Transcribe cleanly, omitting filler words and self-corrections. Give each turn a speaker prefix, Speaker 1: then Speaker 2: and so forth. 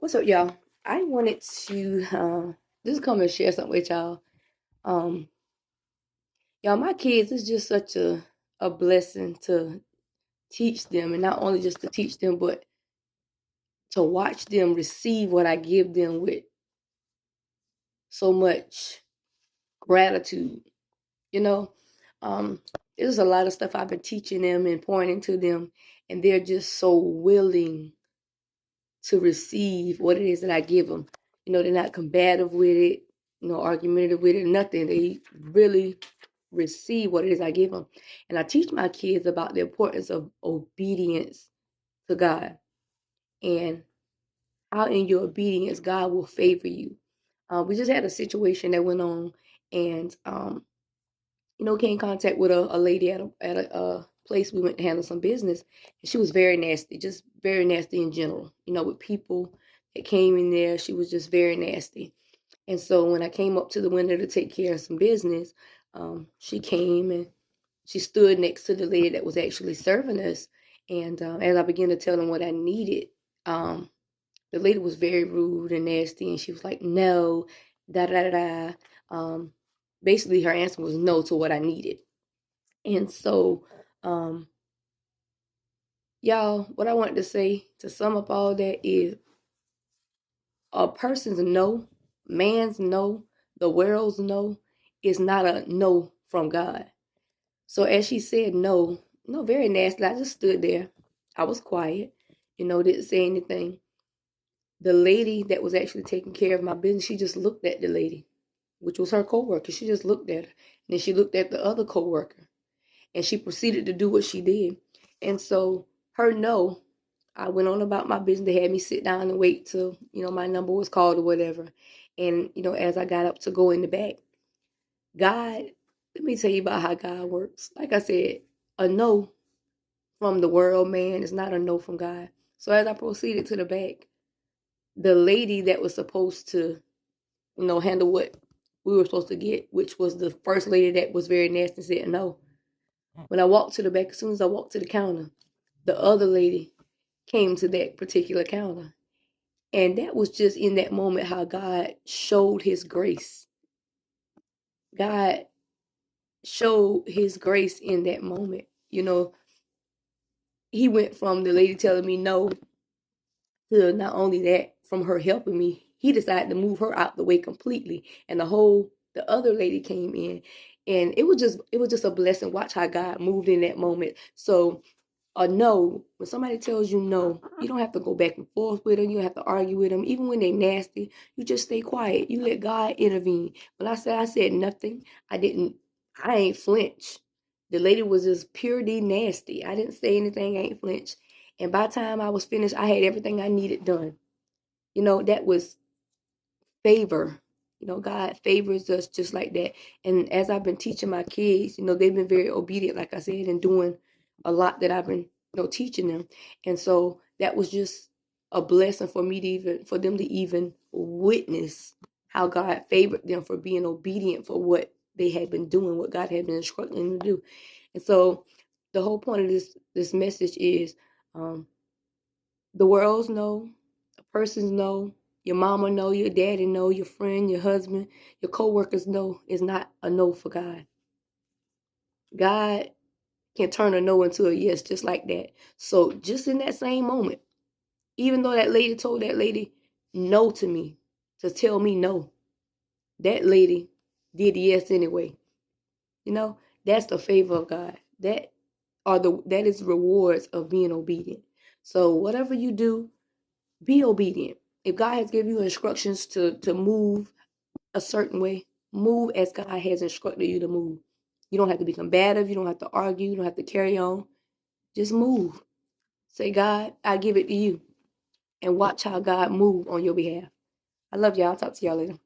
Speaker 1: What's up, y'all? I wanted to just come and share something with y'all. Um, y'all, my kids is just such a blessing to teach them, and not only just to teach them, but to watch them receive what I give them with so much gratitude. You know, um, there's a lot of stuff I've been teaching them and pointing to them, and they're just so willing to receive what it is that I give them. They're not combative with it, argumentative with it, nothing. They really receive what it is I give them. And I teach my kids about the importance of obedience to God and how in your obedience God will favor you. We just had a situation that went on, and came in contact with a lady at a place we went to handle some business, and she was very nasty, just very nasty in general. With people that came in there, she was just very nasty. And so when I came up to the window to take care of some business, she came and she stood next to the lady that was actually serving us. And as I began to tell them what I needed, the lady was very rude and nasty, and she was like, "No, da da da da." Basically, her answer was no to what I needed. And so, um, y'all, what I wanted to say to sum up all that is a person's no, man's no, the world's no is not a no from God. So as she said no, very nasty, I just stood there. I was quiet, didn't say anything. The lady that was actually taking care of my business, she just looked at the lady, which was her coworker. She just looked at her. And then she looked at the other coworker. And she proceeded to do what she did. And so her no, I went on about my business. They had me sit down and wait till, my number was called or whatever. And, as I got up to go in the back, God, let me tell you about how God works. Like I said, a no from the world, man, is not a no from God. So as I proceeded to the back, the lady that was supposed to, handle what we were supposed to get, which was the first lady that was very nasty, said no. When I walked to the back, as soon as I walked to the counter, the other lady came to that particular counter. And that was just in that moment how God showed his grace. God showed his grace in that moment. He went from the lady telling me no to not only that, from her helping me, he decided to move her out the way completely. And the other lady came in. And it was just a blessing. Watch how God moved in that moment. So a no, when somebody tells you no, you don't have to go back and forth with them. You don't have to argue with them. Even when they're nasty, you just stay quiet. You let God intervene. When I said nothing, I ain't flinch. The lady was just purely nasty. I didn't say anything, I ain't flinch. And by the time I was finished, I had everything I needed done. That was favor. God favors us just like that. And as I've been teaching my kids, they've been very obedient, like I said, and doing a lot that I've been, teaching them. And so that was just a blessing for them to even witness how God favored them for being obedient for what they had been doing, what God had been instructing them to do. And so the whole point of this message is the world's no, a person's no, your mama know, your daddy know, your friend, your husband, your co-workers know is not a no for God. God can turn a no into a yes just like that. So just in that same moment, even though that lady told that lady no to me, to tell me no, that lady did yes anyway. That's the favor of God. That is rewards of being obedient. So whatever you do, be obedient. If God has given you instructions to move a certain way, move as God has instructed you to move. You don't have to be combative. You don't have to argue. You don't have to carry on. Just move. Say, God, I give it to you. And watch how God move on your behalf. I love y'all. I'll talk to y'all later.